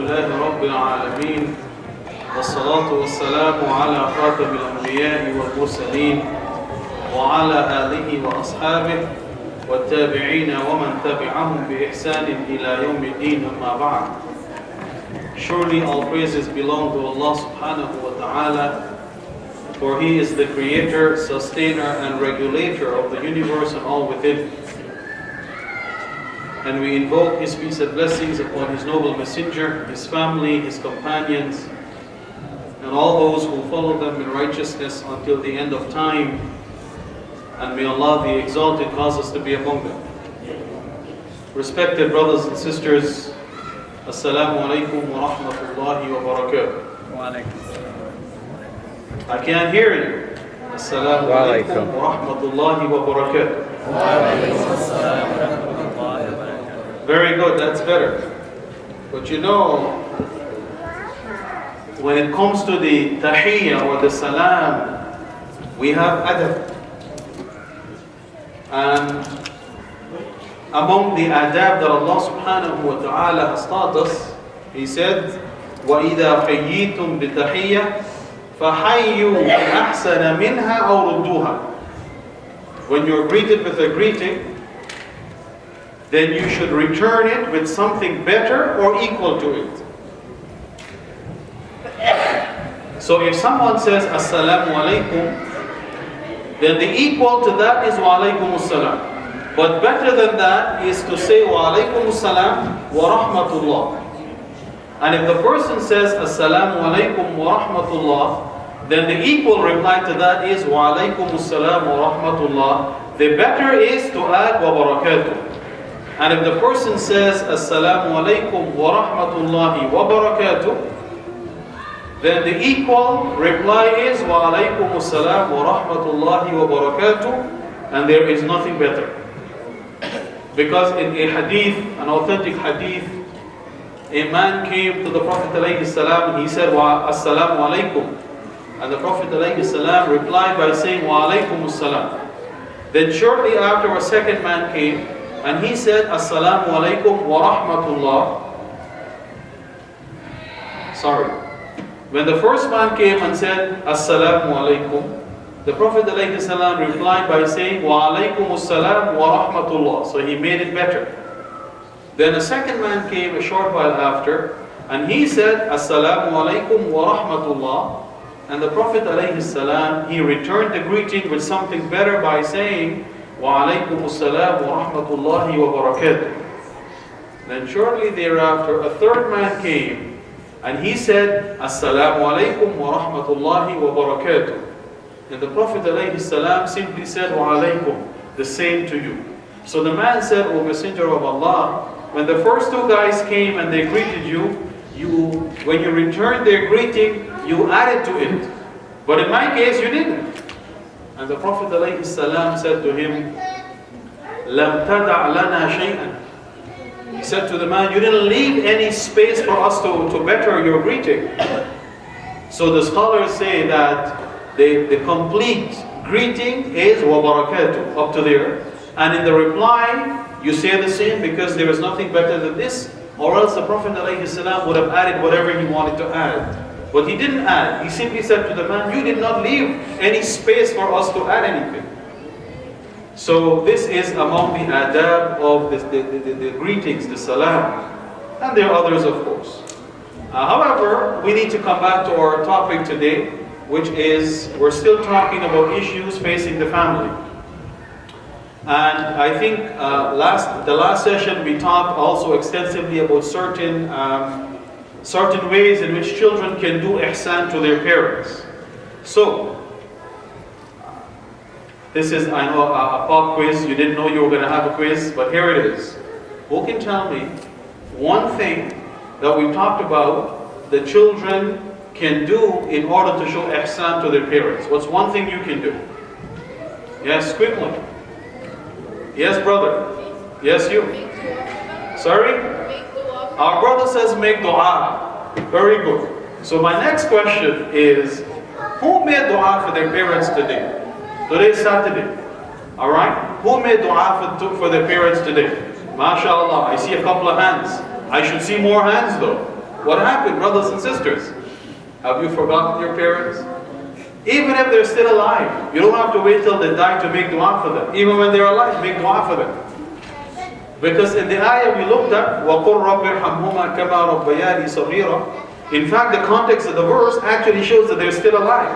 لله رب العالمين والصلاة والسلام على خاتم الأنبياء والمرسلين وعلى آله وأصحابه والتابعين ومن تبعهم بإحسان إلى يوم الدين أما بعد. Surely all praises belong to Allah subhanahu wa ta'ala, for He is the creator, sustainer and regulator of the universe and all within. And we invoke His peace and blessings upon His noble messenger, His family, His companions, and all those who follow them in righteousness until the end of time. And may Allah the Exalted cause us to be among them. Respected brothers and sisters, Assalamu alaikum wa rahmatullahi wa barakatuh. I can't hear you. Assalamu alaikum wa rahmatullahi wa barakatuh. Very good, that's better. But you know, when it comes to the tahiyyah or the salam, we have adab. And among the adab that Allah subhanahu wa ta'ala has taught us, He said, وَإِذَا حَيِّيتُم بِتَحِيَّةٍ فَحَيُّوا بِأَحْسَنَ مِنْهَا أَوْ رُدُّوهَا. When you're greeted with a greeting, then you should return it with something better or equal to it. So if someone says Assalamu alaikum, then the equal to that is Wa alaikum assalam. But better than that is to say Wa alaikum assalam wa rahmatullah. And if the person says Assalamu alaikum wa rahmatullah, then the equal reply to that is Wa alaikum assalam wa rahmatullah. The better is to add Wa barakatuh. And if the person says Assalamu alaikum wa rahmatullahi wa barakatuh, then the equal reply is Wa alaikum assalam wa rahmatullahi wa barakatuh, and there is nothing better. Because in a hadith, an authentic hadith, a man came to the Prophet alayhi salam and he said Wa assalamu alaikum, and the Prophet alayhi salam replied by saying Wa alaikum assalam. Then shortly after a second man came and he said Assalamu alaikum wa rahmatullah. Sorry. When the first man came and said Assalamu alaikum, the Prophet ﷺ replied by saying Wa alaikum assalam wa rahmatullah. So he made it better. Then a second man came a short while after and he said Assalamu alaikum wa rahmatullah. And the Prophet ﷺ, he returned the greeting with something better by saying Wa alaikum assalam wa rahmatullahi wa barakatuh. Then shortly thereafter a third man came and he said Assalamu alaikum wa rahmatullahi wa barakatuh. And the Prophet ﷺ simply said Wa alaikum, the same to you. So the man said, O Messenger of Allah, when the first two guys came and they greeted you, when you returned their greeting, you added to it. But in my case you didn't. And the Prophet ﷺ said to him, لَمْ تَدَعْ لَنَا شَيْئًا. He said to the man, you didn't leave any space for us to better your greeting. So the scholars say that the complete greeting is wa barakatuh, up to there. And in the reply, you say the same because there is nothing better than this. Or else the Prophet ﷺ would have added whatever he wanted to add. But he didn't add. He simply said to the man, you did not leave any space for us to add anything. So this is among the adab of the greetings, the salam. And there are others, of course. However, we need to come back to our topic today, which is, we're still talking about issues facing the family. And I think the last session we talked also extensively about certain ways in which children can do ihsan to their parents. So, this is, I know, a pop quiz. You didn't know you were going to have a quiz, but here it is. Who can tell me one thing that we talked about the children can do in order to show ihsan to their parents? What's one thing you can do? Yes, quickly. Yes, brother. Yes, you. Sorry? Our brother says make dua. Very good. So my next question is, who made dua for their parents today? Today is Saturday. Alright? Who made dua for their parents today? MashaAllah, I see a couple of hands. I should see more hands though. What happened, brothers and sisters? Have you forgotten your parents? Even if they're still alive, you don't have to wait till they die to make dua for them. Even when they're alive, make dua for them. Because in the ayah we looked at, وَقُلْ رَبِّ ارْحَمْهُمَا كَمَا رَبَّيَانِي صَغِيرًا. In fact, the context of the verse actually shows that they're still alive.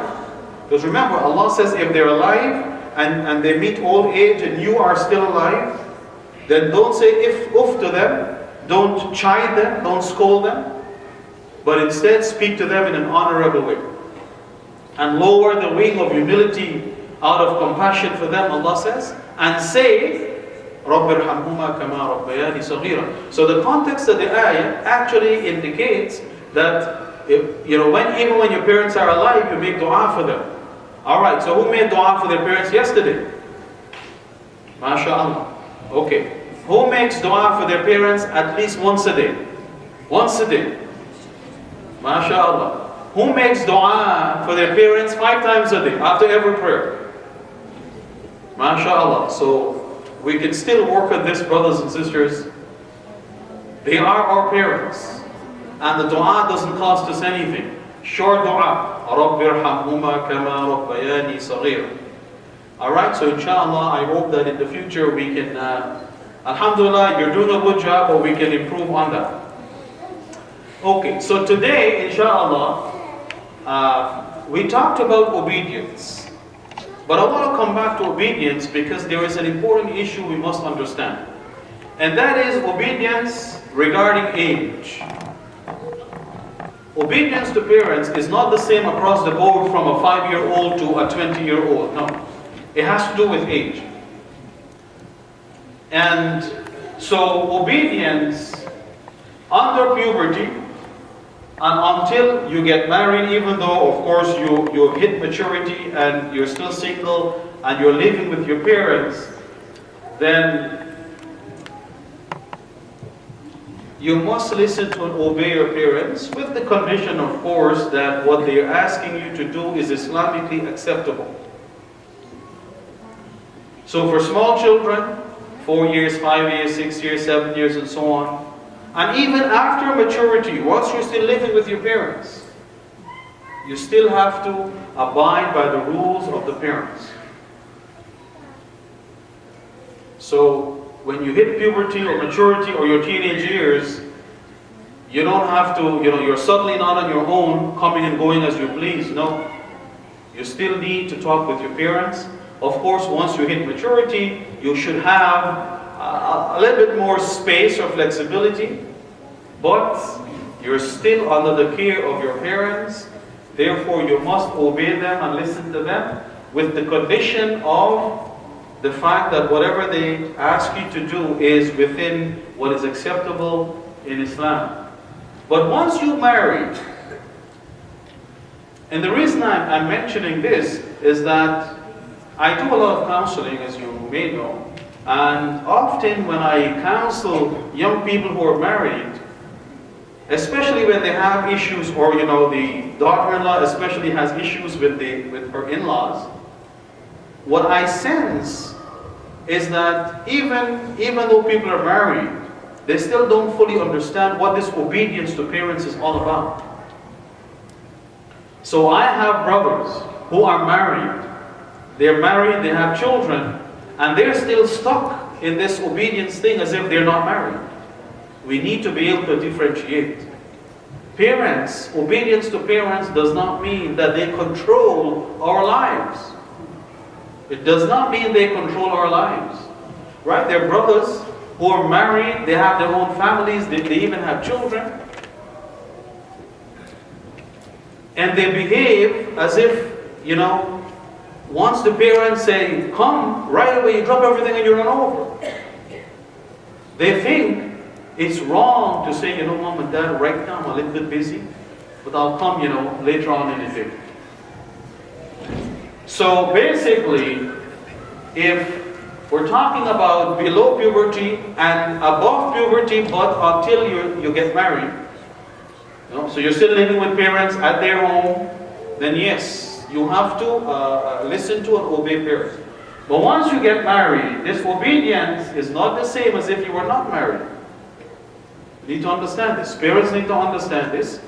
Because remember, Allah says if they're alive and they meet old age and you are still alive, then don't say uff to them, don't chide them, don't scold them, but instead speak to them in an honorable way. And lower the wing of humility out of compassion for them, Allah says, and say, رَبِّ ارْحَمْهُمَا كَمَا رَبَّيَانِي صَغِيرًا. So the context of the ayah actually indicates that even when your parents are alive, you make dua for them. Alright, so who made dua for their parents yesterday? MashaAllah. Okay. Who makes dua for their parents at least once a day? Once a day. MashaAllah. Who makes dua for their parents 5 times a day after every prayer? MashaAllah. So we can still work on this, brothers and sisters. They are our parents. And the dua doesn't cost us anything. Short dua. رَبِّ ارْحَمْهُمَا كَمَا رَبَّيَانِي صَغِيرًا. Alright, so inshallah, I hope that in the future we can, alhamdulillah, you're doing a good job, but we can improve on that. Okay, so today, inshallah, we talked about obedience. But I want to come back to obedience because there is an important issue we must understand. And that is obedience regarding age. Obedience to parents is not the same across the board from a 5-year-old to a 20-year-old. No. It has to do with age. And so obedience under puberty and until you get married, even though of course you hit maturity and you're still single and you're living with your parents, then you must listen to and obey your parents with the condition, of course, that what they're asking you to do is Islamically acceptable. So for small children, 4 years, 5 years, 6 years, 7 years, and so on, and even after maturity, once you're still living with your parents, you still have to abide by the rules of the parents. So when you hit puberty or maturity or your teenage years, you don't have to, you're suddenly not on your own, coming and going as you please. No. You still need to talk with your parents. Of course, once you hit maturity, you should have a little bit more space or flexibility, but you're still under the care of your parents. Therefore, you must obey them and listen to them with the condition of the fact that whatever they ask you to do is within what is acceptable in Islam. But once you marry, and the reason I'm mentioning this is that I do a lot of counseling, as you may know, and often when I counsel young people who are married, especially when they have issues, or the daughter-in-law especially has issues with her in-laws, what I sense is that even though people are married, they still don't fully understand what this obedience to parents is all about. So I have brothers who are married. They're married, they have children, and they're still stuck in this obedience thing as if they're not married. We need to be able to differentiate. Parents, obedience to parents does not mean that they control our lives. It does not mean they control our lives. Right? They're brothers who are married, they have their own families, they even have children. And they behave as if, once the parents say, come, right away, you drop everything and you run over. They think it's wrong to say, Mom and Dad, right now I'm a little bit busy, but I'll come, later on in the day. So basically, if we're talking about below puberty and above puberty, but until you get married, so you're still living with parents at their home, then yes, you have to listen to and obey parents. But once you get married, this obedience is not the same as if you were not married. Need to understand this. Parents need to understand this,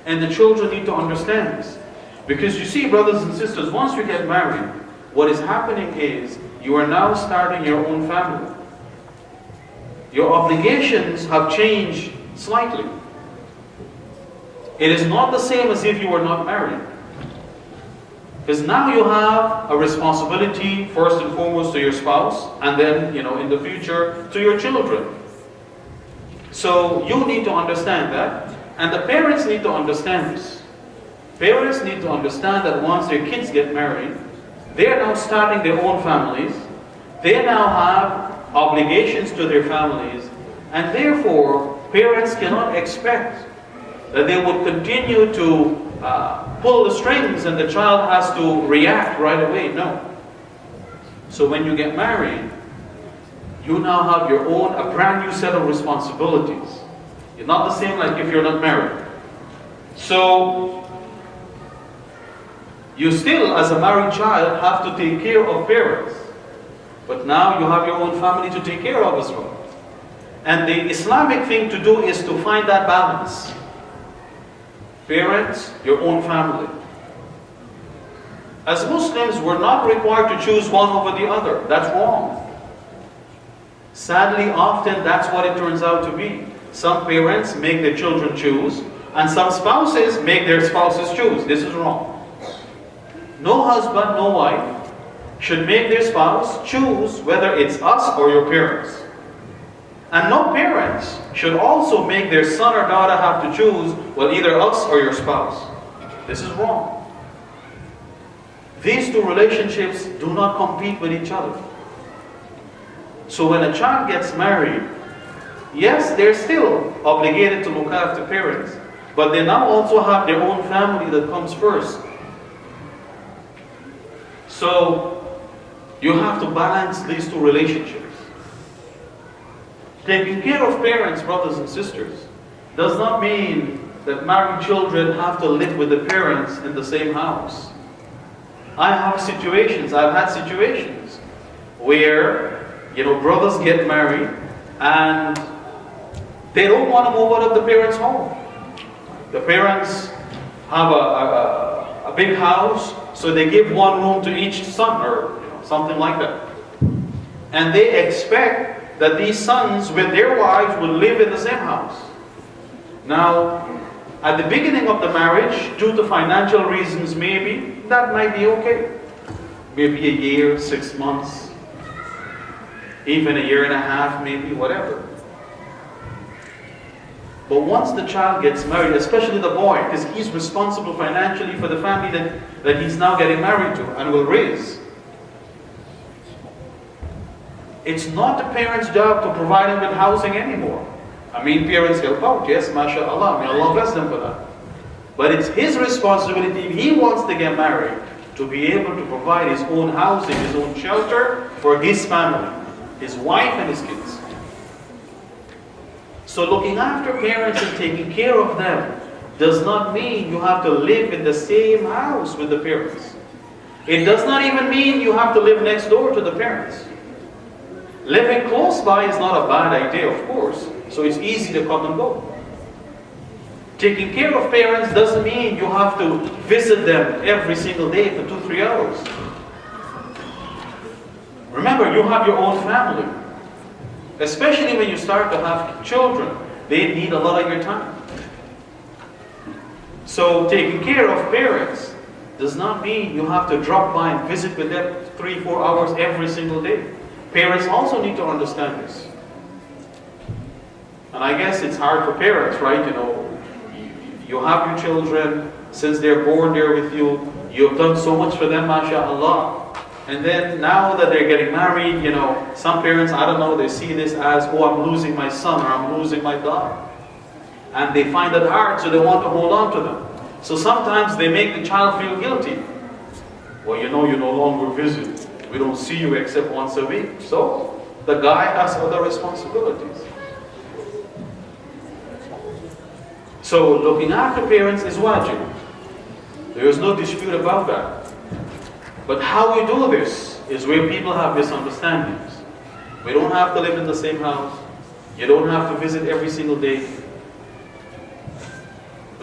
and the children need to understand this. Because you see, brothers and sisters, once you get married, what is happening is you are now starting your own family. Your obligations have changed slightly. It is not the same as if you were not married. Because now you have a responsibility, first and foremost, to your spouse, and then, in the future, to your children. So you need to understand that, and the parents need to understand this. Parents need to understand that once their kids get married, they are now starting their own families. They now have obligations to their families, and therefore, parents cannot expect that they would continue to pull the strings and the child has to react right away. No. So when you get married, you now have your own, a brand new set of responsibilities. You're not the same like if you're not married. So, you still, as a married child, have to take care of parents. But now you have your own family to take care of as well. And the Islamic thing to do is to find that balance. Parents, your own family. As Muslims, we're not required to choose one over the other. That's wrong. Sadly, often that's what it turns out to be. Some parents make their children choose, and some spouses make their spouses choose. This is wrong. No husband, no wife should make their spouse choose whether it's us or your parents. And no parents should also make their son or daughter have to choose, well, either us or your spouse. This is wrong. These two relationships do not compete with each other. So when a child gets married, yes, they're still obligated to look after parents, but they now also have their own family that comes first. So you have to balance these two relationships. Taking care of parents, brothers and sisters, does not mean that married children have to live with the parents in the same house. I've had situations where, brothers get married and they don't want to move out of the parents' home. The parents have a big house, so they give one room to each son or something like that. And they expect that these sons with their wives will live in the same house. Now, at the beginning of the marriage, due to financial reasons maybe, that might be okay. Maybe a year, 6 months, even a year and a half, maybe, whatever. But once the child gets married, especially the boy, because he's responsible financially for the family that he's now getting married to and will raise. It's not the parents' job to provide him with housing anymore. I mean, parents help out, yes, mashallah, may Allah bless them for that. But it's his responsibility, if he wants to get married, to be able to provide his own housing, his own shelter for his family, his wife and his kids. So looking after parents and taking care of them does not mean you have to live in the same house with the parents. It does not even mean you have to live next door to the parents. Living close by is not a bad idea, of course, so it's easy to come and go. Taking care of parents doesn't mean you have to visit them every single day for 2-3 hours. Remember, you have your own family. Especially when you start to have children, they need a lot of your time. So taking care of parents does not mean you have to drop by and visit with them 3-4 hours every single day. Parents also need to understand this. And I guess it's hard for parents, right? You have your children, since they're born there with you, you've done so much for them, mashallah. And then now that they're getting married, some parents, I don't know, they see this as, oh, I'm losing my son or I'm losing my daughter. And they find it hard, so they want to hold on to them. So sometimes they make the child feel guilty. Well, you no longer visit. We don't see you except once a week. So the guy has other responsibilities. So looking after parents is wajib. There is no dispute about that. But how we do this is where people have misunderstandings. We don't have to live in the same house. You don't have to visit every single day.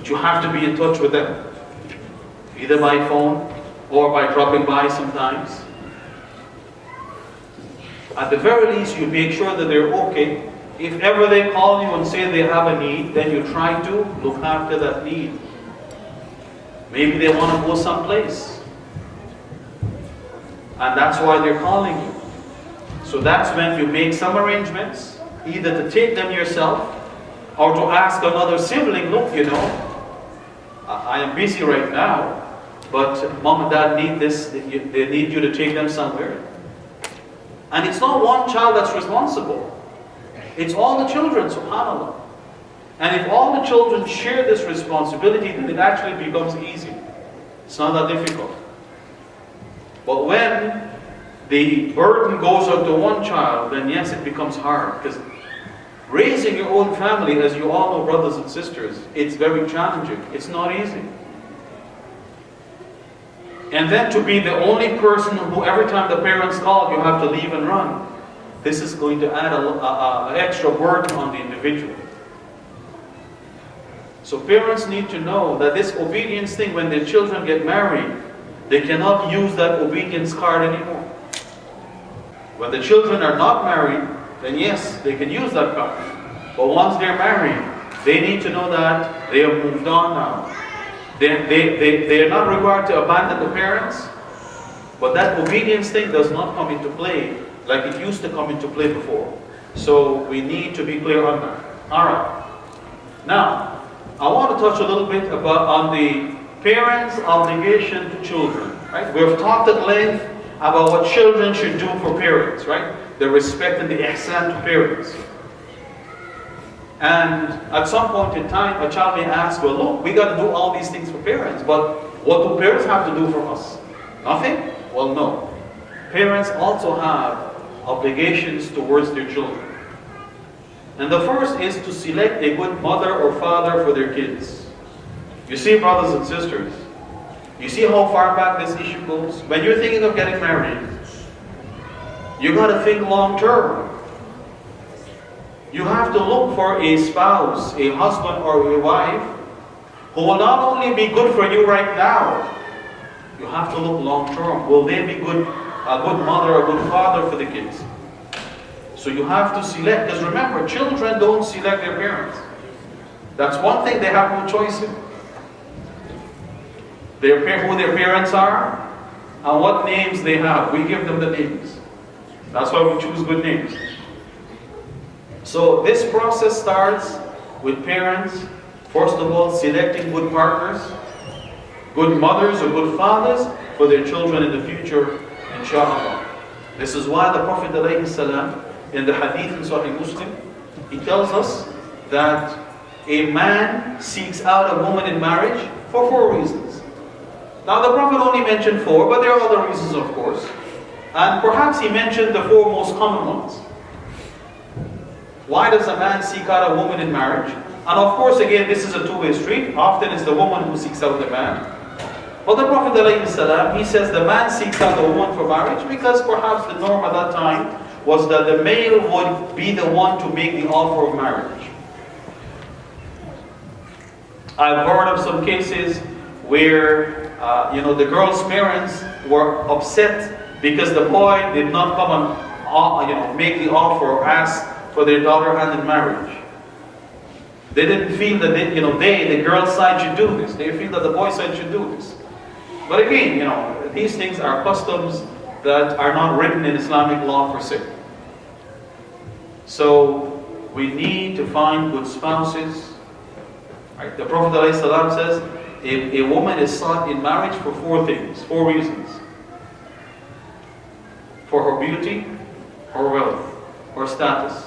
But you have to be in touch with them, either by phone or by dropping by sometimes. At the very least, you make sure that they're okay. If ever they call you and say they have a need, then you try to look after that need. Maybe they want to go someplace, and that's why they're calling you. So that's when you make some arrangements, either to take them yourself or to ask another sibling, look, I am busy right now, but mom and dad need this, they need you to take them somewhere. And it's not one child that's responsible. It's all the children, subhanAllah. And if all the children share this responsibility, then it actually becomes easy. It's not that difficult. But when the burden goes onto one child, then yes, it becomes hard. Because raising your own family, as you all know, brothers and sisters, it's very challenging. It's not easy. And then to be the only person who every time the parents call, you have to leave and run. This is going to add an extra burden on the individual. So parents need to know that this obedience thing, when their children get married, they cannot use that obedience card anymore. When the children are not married, then yes, they can use that card. But once they're married, they need to know that they have moved on now. They are not required to abandon the parents, but that obedience thing does not come into play like it used to come into play before. So we need to be clear on that. Alright. Now, I want to touch a little bit on the parents' obligation to children. Right? We have talked at length about what children should do for parents, right? The respect and the ihsan to parents. And at some point in time, a child may ask, well, look, we got to do all these things for parents, but what do parents have to do for us? Nothing? Well, no. Parents also have obligations towards their children. And the first is to select a good mother or father for their kids. You see, brothers and sisters, you see how far back this issue goes? When you're thinking of getting married, you got to think long term. You have to look for a spouse, a husband or a wife, who will not only be good for you right now, you have to look long term. Will they be a good mother, a good father for the kids? So you have to select, because remember, children don't select their parents. That's one thing they have no choice in. Who their parents are, and what names they have. We give them the names. That's why we choose good names. So this process starts with parents, first of all, selecting good partners, good mothers or good fathers for their children in the future, inshallah. This is why the Prophet ﷺ, in the hadith in Sahih Muslim, he tells us that a man seeks out a woman in marriage for 4 reasons. Now the Prophet only mentioned 4, but there are other reasons, of course. And perhaps he mentioned the 4 most common ones. Why does a man seek out a woman in marriage? And of course, again, this is a two-way street. Often it's the woman who seeks out the man. But the Prophet ﷺ, he says the man seeks out the woman for marriage because perhaps the norm at that time was that the male would be the one to make the offer of marriage. I've heard of some cases where the girl's parents were upset because the boy did not come and make the offer or ask for their daughter hand in marriage. They didn't feel that the girl's side should do this. They feel that the boy's side should do this. But again, these things are customs that are not written in Islamic law per se. So we need to find good spouses. Right? The Prophet ﷺ says a woman is sought in marriage for 4 things, 4 reasons. For her beauty, her wealth, her status.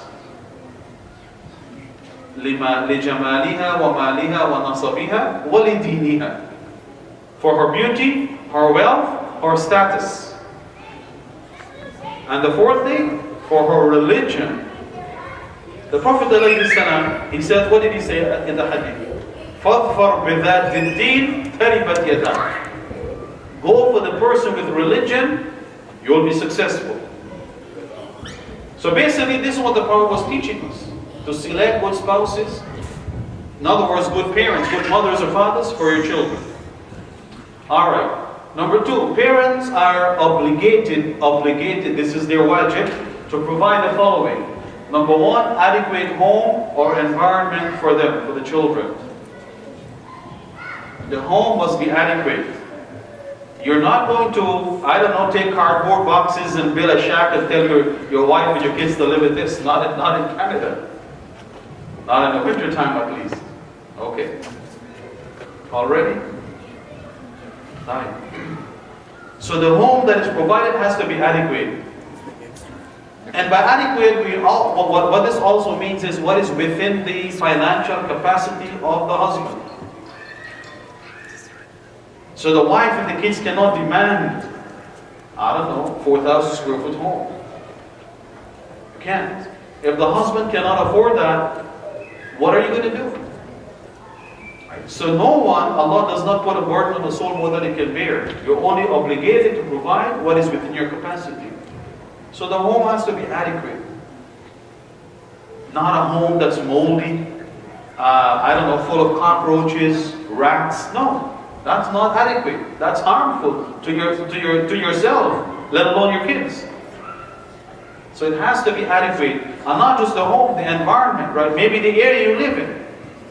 لجمالها ومالها ونصبها ولدينها. For her beauty, her wealth, her status. And the 4th thing, for her religion. The Prophet ﷺ, he said, what did he say in the hadith? فَاظْفَرْ بِذَاتِ الدِّينِ تَرِبَتْ يَدَاكَ. Go for the person with religion, you'll be successful. So basically, this is what the Prophet was teaching us. To select good spouses. In other words, good parents, good mothers or fathers for your children. Alright. Number two, parents are obligated, this is their wajib, to provide the following. Number one, adequate home or environment for them, for the children. The home must be adequate. You're not going to, I don't know, take cardboard boxes and build a shack and tell your wife and your kids to live in this. Not in Canada. Not in the winter time at least. Okay. Already? Fine. So the home that is provided has to be adequate. And by adequate, what this also means is what is within the financial capacity of the husband. So the wife and the kids cannot demand, I don't know, 4,000 square foot home. You can't. If the husband cannot afford that, what are you going to do? Right? So no one, Allah does not put a burden on the soul more than it can bear. You're only obligated to provide what is within your capacity. So the home has to be adequate. Not a home that's moldy, I don't know, full of cockroaches, rats. No. That's not adequate. That's harmful to yourself, let alone your kids. So it has to be adequate. And not just the home, the environment, right? Maybe the area you live in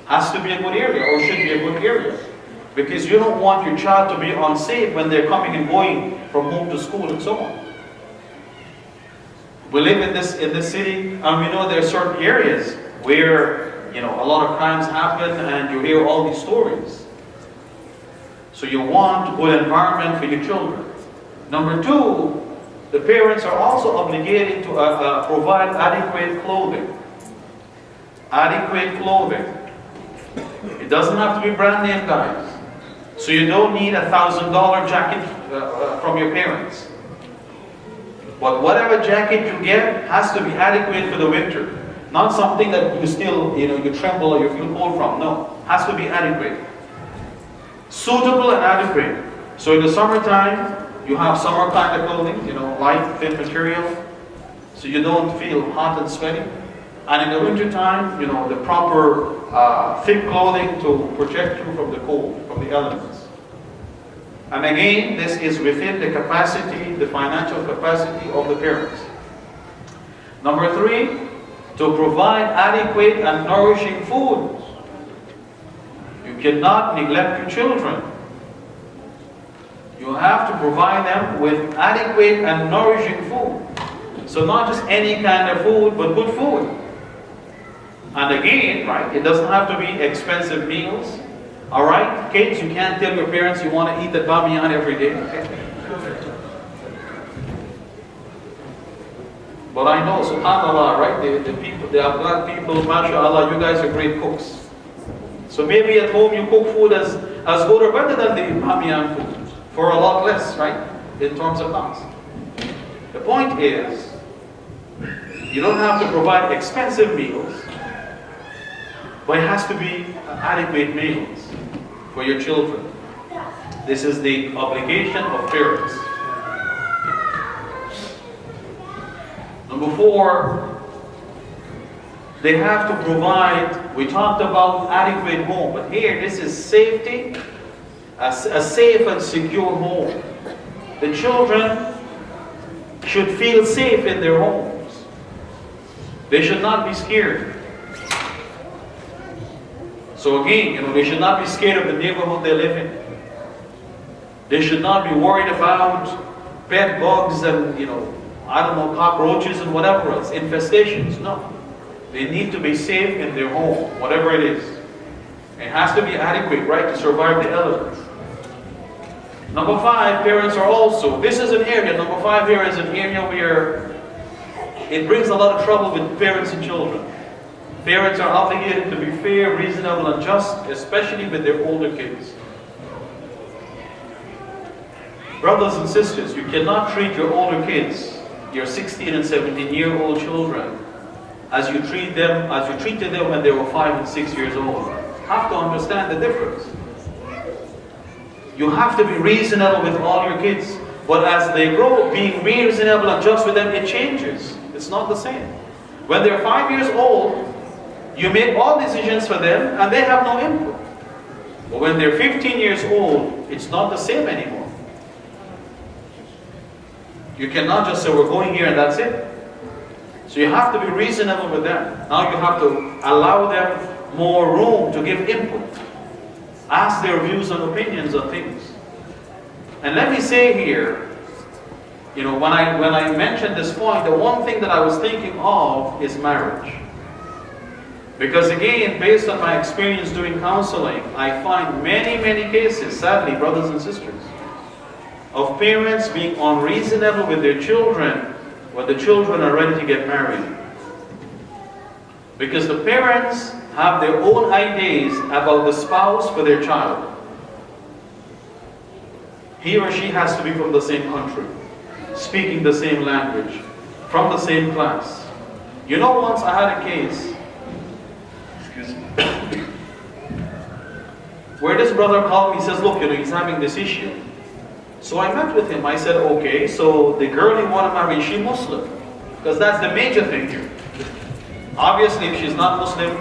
has to be a good area or should be a good area. Because you don't want your child to be unsafe when they're coming and going from home to school and so on. We live in this city and we know there are certain areas where, a lot of crimes happen and you hear all these stories. So you want a good environment for your children. Number two, the parents are also obligated to provide adequate clothing. Adequate clothing. It doesn't have to be brand name, guys. So you don't need a $1,000 jacket from your parents. But whatever jacket you get has to be adequate for the winter. Not something that you still, you tremble or you feel cold from. No, has to be adequate. Suitable and adequate. So in the summertime, you have summer kind of clothing, light, thin material, so you don't feel hot and sweaty. And in the winter time, the proper thick clothing to protect you from the cold, from the elements. And again, this is within the capacity, the financial capacity of the parents. Number three, to provide adequate and nourishing food. You cannot neglect your children. You have to provide them with adequate and nourishing food. So not just any kind of food, but good food. And again, right, it doesn't have to be expensive meals. Alright, kids, you can't tell your parents you want to eat the bamiyan every day. But I know, subhanAllah, right, the people, the Afghan people, mashallah, you guys are great cooks. So maybe at home you cook food as good or better than the bamiyan food, for a lot less, right, in terms of cost. The point is, you don't have to provide expensive meals, but it has to be adequate meals for your children. This is the obligation of parents. Number four, they have to provide, we talked about adequate home, but here this is safety, a safe and secure home. The children should feel safe in their homes. They should not be scared. So again, they should not be scared of the neighborhood they live in. They should not be worried about pet bugs and, I don't know, cockroaches and whatever else, infestations. No. They need to be safe in their home, whatever it is. It has to be adequate, right, to survive the elements. Number five, parents are also, this is an area, number five here is an area where it brings a lot of trouble with parents and children. Parents are obligated to be fair, reasonable, and just, especially with their older kids. Brothers and sisters, you cannot treat your older kids, your 16 and 17-year-old children, as you treated them when they were 5 and 6 years old. You have to understand the difference. You have to be reasonable with all your kids, but as they grow, being reasonable and just with them, it changes. It's not the same. When they're 5 years old, You make all decisions for them and they have no input. But when they're 15 years old, it's not the same anymore. You cannot just say, we're going here and that's it. So you have to be reasonable with them. Now you have to allow them more room to give input. Ask their views and opinions on things. And let me say here, you know, when I mentioned this point, the one thing that I was thinking of is marriage. Because again, based on my experience doing counseling, I find many, many cases, sadly, brothers and sisters, of parents being unreasonable with their children when the children are ready to get married. Because the parents have their own ideas about the spouse for their child. He or she has to be from the same country, speaking the same language, from the same class. You know, once I had a case, where this brother called me, he says, look, you know, he's having this issue. So I met with him. I said, okay, so the girl you want to marry, is she Muslim? Because that's the major thing here. Obviously, if she's not Muslim,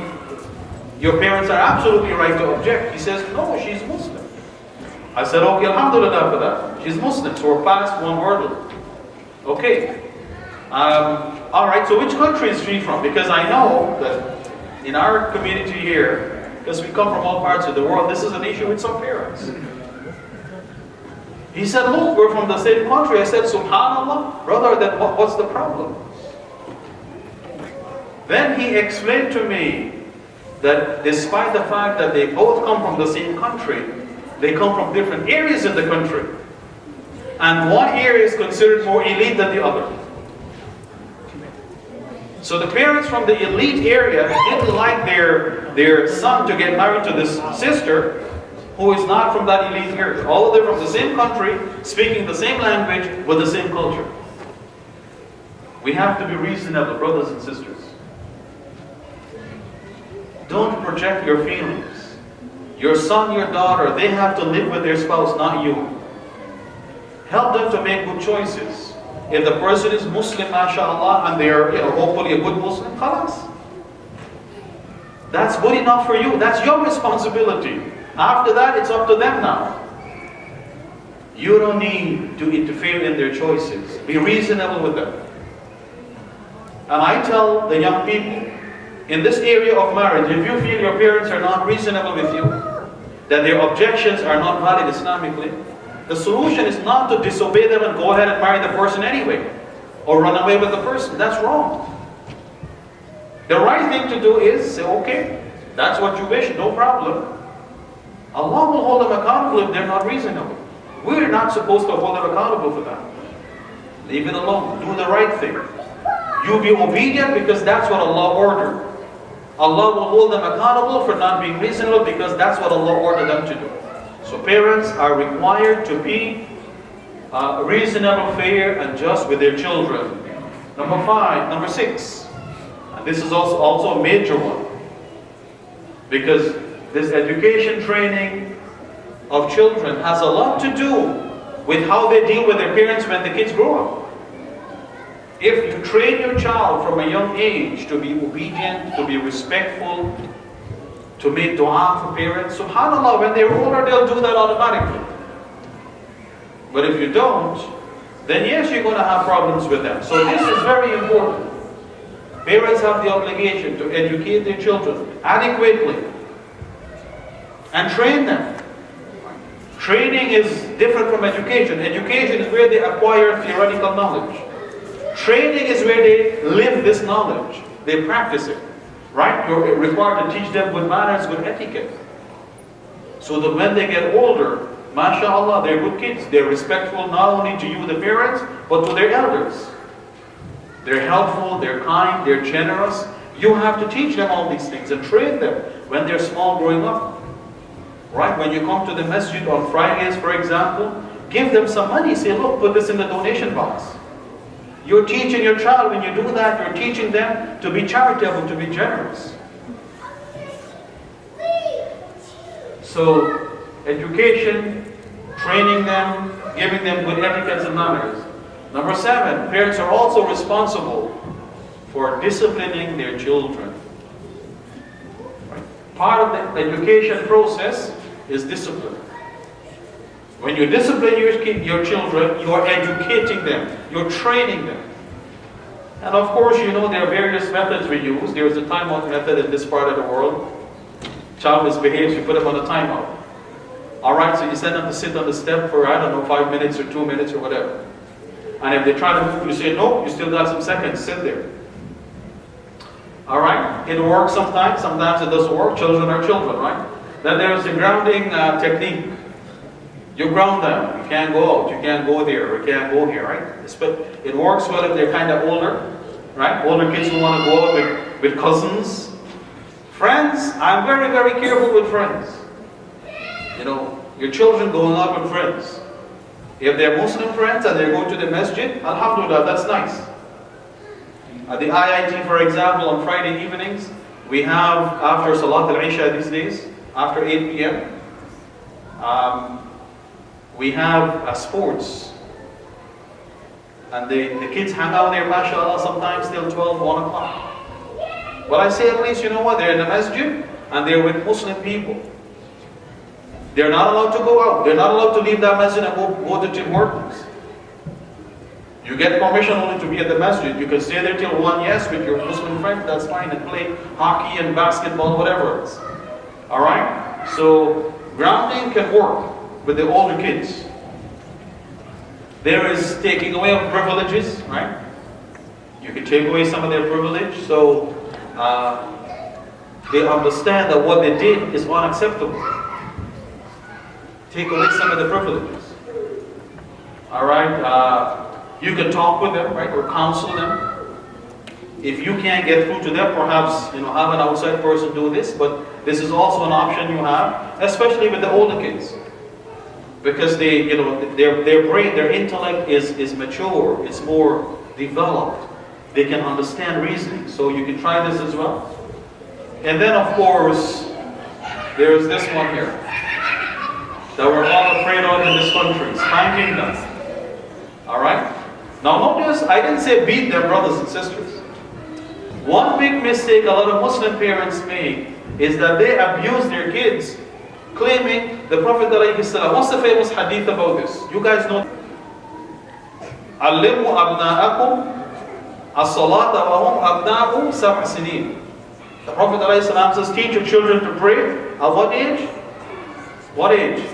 your parents are absolutely right to object. He says, no, she's Muslim. I said, okay, alhamdulillah for that. She's Muslim, so we're past one hurdle. Okay. All right, so which country is she from? Because I know that in our community here, because we come from all parts of the world, this is an issue with some parents. He said, look, we're from the same country. I said, subhanallah, brother, then what's the problem? Then he explained to me that despite the fact that they both come from the same country, they come from different areas of the country. And one area is considered more elite than the other. So the parents from the elite area didn't like their son to get married to this sister who is not from that elite area. Although they're from the same country, speaking the same language, with the same culture. We have to be reasonable, brothers and sisters. Don't project your feelings. Your son, your daughter, they have to live with their spouse, not you. Help them to make good choices. If the person is Muslim, mashallah, and they're hopefully a good Muslim, khalas. That's good enough for you. That's your responsibility. After that, it's up to them now. You don't need to interfere in their choices. Be reasonable with them. And I tell the young people, in this area of marriage, if you feel your parents are not reasonable with you, that their objections are not valid Islamically, the solution is not to disobey them and go ahead and marry the person anyway, or run away with the person. That's wrong. The right thing to do is say, okay, that's what you wish, no problem. Allah will hold them accountable if they're not reasonable. We're not supposed to hold them accountable for that. Leave it alone. Do the right thing. You be obedient because that's what Allah ordered. Allah will hold them accountable for not being reasonable because that's what Allah ordered them to do. So parents are required to be reasonable, fair, and just with their children. Number 6. And this is also a major one. Because this education training of children has a lot to do with how they deal with their parents when the kids grow up. If you train your child from a young age to be obedient, to be respectful, to make dua for parents, subhanAllah, when they're older, they'll do that automatically. But if you don't, then yes, you're going to have problems with them. So this is very important. Parents have the obligation to educate their children adequately and train them. Training is different from education. Education is where they acquire theoretical knowledge. Training is where they live this knowledge. They practice it. Right? You're required to teach them good manners, good etiquette. So that when they get older, mashallah, they're good kids. They're respectful not only to you, the parents, but to their elders. They're helpful, they're kind, they're generous. You have to teach them all these things and train them when they're small growing up. Right? When you come to the masjid on Fridays, for example, give them some money. Say, look, put this in the donation box. You're teaching your child, when you do that, you're teaching them to be charitable, to be generous. So, education, training them, giving them good etiquettes and manners. Number 7, parents are also responsible for disciplining their children. part of the education process is discipline. When you discipline your children, you are educating them, you're training them. And of course, you know there are various methods we use. There is a timeout method in this part of the world. Child misbehaves, you put them on a timeout. Alright, so you send them to sit on the step for, I don't know, 5 minutes or 2 minutes or whatever. And if they try to move, you say, no, you still got some seconds, sit there. Alright, it works sometimes it doesn't work. Children are children, right? Then there's the grounding technique. You ground them. You can't go out, you can't go there, you can't go here, right? It works well if they're kind of older, right? Older kids who want to go out with cousins. Friends, I'm very, very careful with friends. You know, your children going out with friends. If they're Muslim friends and they're going to the Masjid, alhamdulillah, that's nice. At the IIT, for example, on Friday evenings, we have, after Salat al-Isha these days, after 8 p.m., we have sports. And the kids hang out there, mashallah, sometimes till 12, 1 o'clock. Well, I say at least, you know what, they're in the Masjid and they're with Muslim people. They're not allowed to go out. They're not allowed to leave that Masjid and go to Tim Hortons. You get permission only to be at the Masjid. You can stay there till 1, yes, with your Muslim friend, that's fine, and play hockey and basketball, whatever else. Alright? So, grounding can work with the older kids. There is taking away of privileges, right? You can take away some of their privilege, so they understand that what they did is unacceptable. Take away some of the privileges. Alright? You can talk with them, right, or counsel them. If you can't get through to them, perhaps, you know, have an outside person do this, but this is also an option you have, especially with the older kids. Because they, you know, their brain, their intellect is mature, it's more developed. They can understand reasoning, so you can try this as well. And then, of course, there's this one here that we're all afraid of in this country, spanking them. Alright? Now notice, I didn't say beat them, brothers and sisters. One big mistake a lot of Muslim parents make is that they abuse their kids, claiming the Prophet ﷺ. What's the famous hadith about this? You guys know. Allimu abna'akum as-salata wa hum abna'u sab'a sinin. The Prophet ﷺ says, teach your children to pray. At what age? What age?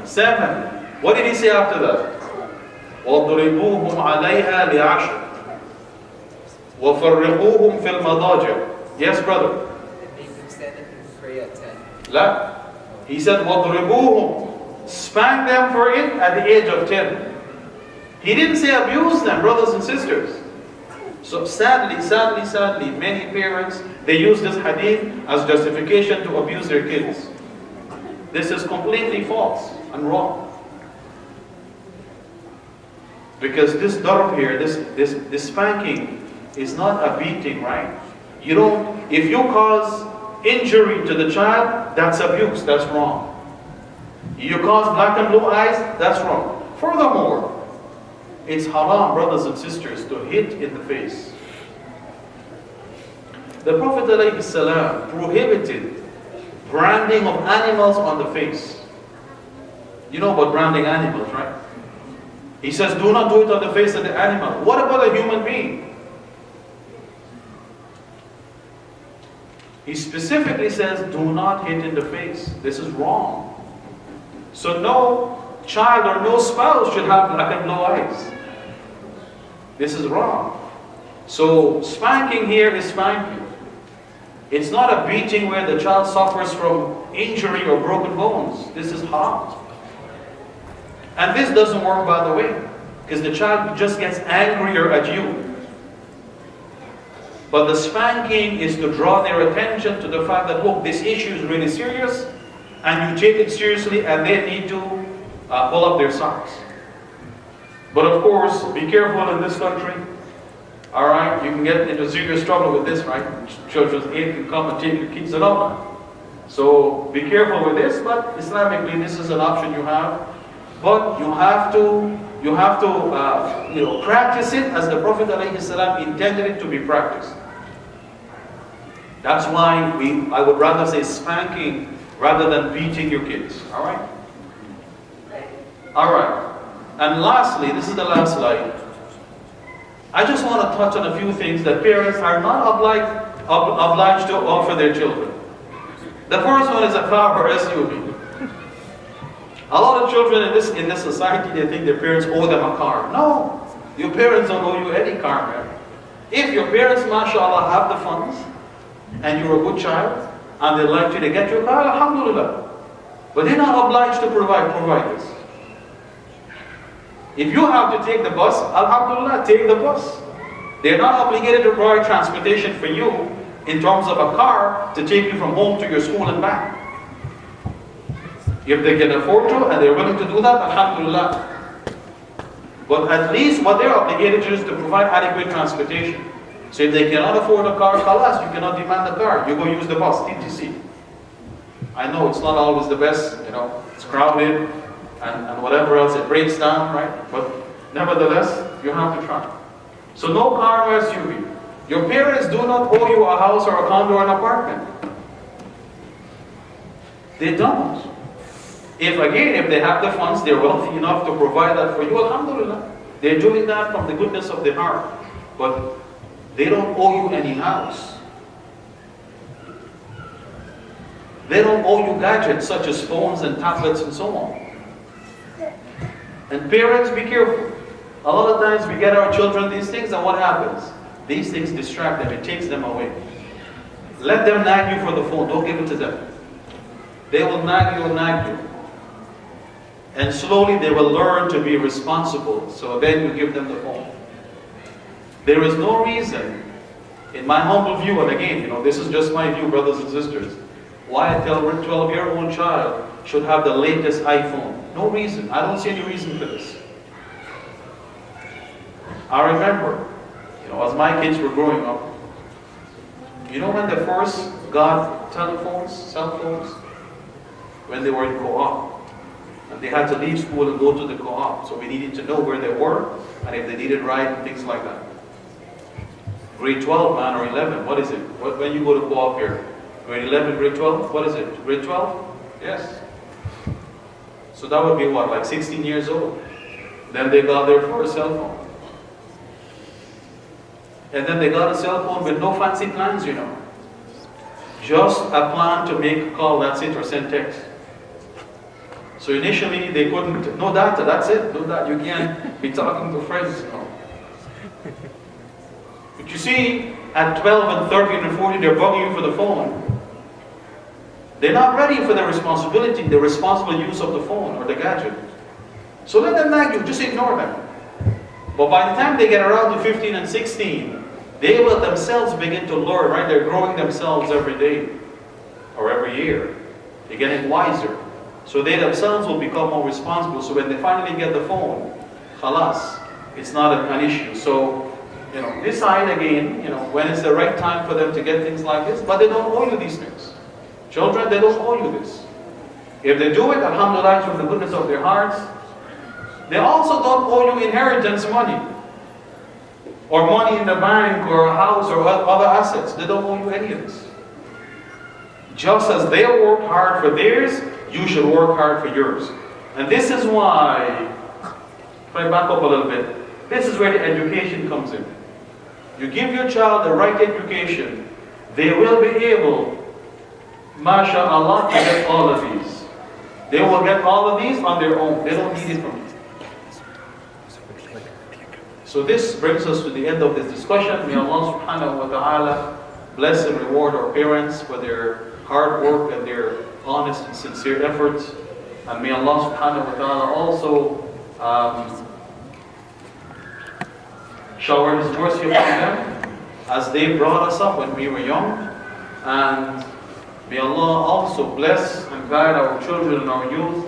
7. What did he say after that? وَضْرِبُوهُمْ عَلَيْهَا لِعَشْرٍ وَفَرِّقُوهُمْ فِي الْمَضَاجِعِ. Yes, brother? Make them stand up and pray at 10. La. He said, وَضْرِبُوهُمْ. Spank them for it at the age of 10. He didn't say abuse them, brothers and sisters. So sadly, many parents, they use this hadith as justification to abuse their kids. This is completely false and wrong. Because this darb here, this spanking is not a beating, right? You don't, if you cause injury to the child, that's abuse, that's wrong. You cause black and blue eyes, that's wrong. Furthermore, it's haram, brothers and sisters, to hit in the face. The Prophet ﷺ prohibited branding of animals on the face. You know about branding animals, right? He says, do not do it on the face of the animal. What about a human being? He specifically says, do not hit in the face. This is wrong. So no child or no spouse should have black and blue eyes. This is wrong. So spanking here is spanking. It's not a beating where the child suffers from injury or broken bones. This is haram. And this doesn't work, by the way, because the child just gets angrier at you. But the spanking is to draw their attention to the fact that, look, this issue is really serious, and you take it seriously, and they need to pull up their socks. But of course, be careful in this country. Alright, you can get into serious trouble with this, right? Children's aid can come and take your kids and all that. So be careful with this, but Islamically this is an option you have. But you have to practice it as the Prophet ﷺ intended it to be practiced. That's why I would rather say spanking rather than beating your kids. All right? All right. And lastly, this is the last slide. I just want to touch on a few things that parents are not obliged to offer their children. The first one is a car or SUV. A lot of children in this society, they think their parents owe them a car. No, your parents don't owe you any car, man. If your parents, mashallah, have the funds, and you're a good child, and they'd like you to get your car, alhamdulillah. But they're not obliged to provide this. If you have to take the bus, alhamdulillah, take the bus. They're not obligated to provide transportation for you in terms of a car to take you from home to your school and back. If they can afford to and they're willing to do that, alhamdulillah. But at least what they're obligated to is to provide adequate transportation. So if they cannot afford a car, khalas, you cannot demand a car. You go use the bus, TTC. I know it's not always the best, it's crowded and whatever else, it breaks down, right? But nevertheless, you have to try. So no car or SUV. Your parents do not owe you a house or a condo or an apartment. They don't. If they have the funds, they're wealthy enough to provide that for you, alhamdulillah. They're doing that from the goodness of their heart. But they don't owe you any house. They don't owe you gadgets such as phones and tablets and so on. And parents, be careful. A lot of times we get our children these things, and what happens? These things distract them, it takes them away. Let them nag you for the phone, don't give it to them. They will nag you. And slowly they will learn to be responsible, so then you give them the phone. There is no reason, in my humble view, and again, this is just my view, brothers and sisters, why a 12-year-old child should have the latest iPhone. No reason. I don't see any reason for this. I remember, as my kids were growing up, when they first got cell phones, when they were in co-op, and they had to leave school and go to the co-op, so we needed to know where they were, and if they needed a ride, and things like that. Grade 12, man, or 11, what is it? When you go to co-op here? Grade 11, grade 12, what is it? Grade 12? Yes. So that would be what, like 16 years old? Then they got their first cell phone. And then they got a cell phone with no fancy plans, Just a plan to make a call, that's it, or send text. So initially they couldn't, no data, that's it, no data. You can't be talking to friends, But you see, at 12 and 13 and 14, they're bugging you for the phone. They're not ready for the responsibility, the responsible use of the phone or the gadget. So let them nag you, just ignore them. But by the time they get around to 15 and 16, they will themselves begin to learn, right? They're growing themselves every day or every year. They're getting wiser. So they themselves will become more responsible. So when they finally get the phone, khalas, it's not an issue. So, decide again, when is the right time for them to get things like this. But they don't owe you these things. Children, they don't owe you this. If they do it, alhamdulillah, from the goodness of their hearts. They also don't owe you inheritance money, or money in the bank, or a house, or other assets. They don't owe you any of this. Just as they worked hard for theirs, you should work hard for yours. And this is why, if I back up a little bit, this is where the education comes in. You give your child the right education, they will be able, mashallah, to get all of these. They will get all of these on their own. They don't need it from you. So this brings us to the end of this discussion. May Allah subhanahu wa ta'ala bless and reward our parents for their hard work and their honest and sincere efforts. And may Allah subhanahu wa ta'ala also shower His mercy upon them as they brought us up when we were young. And may Allah also bless and guide our children and our youth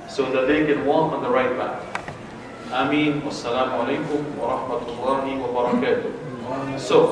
so that they can walk on the right path. Ameen. Wassalamu alaikum wa rahmatullahi wa barakatuh. So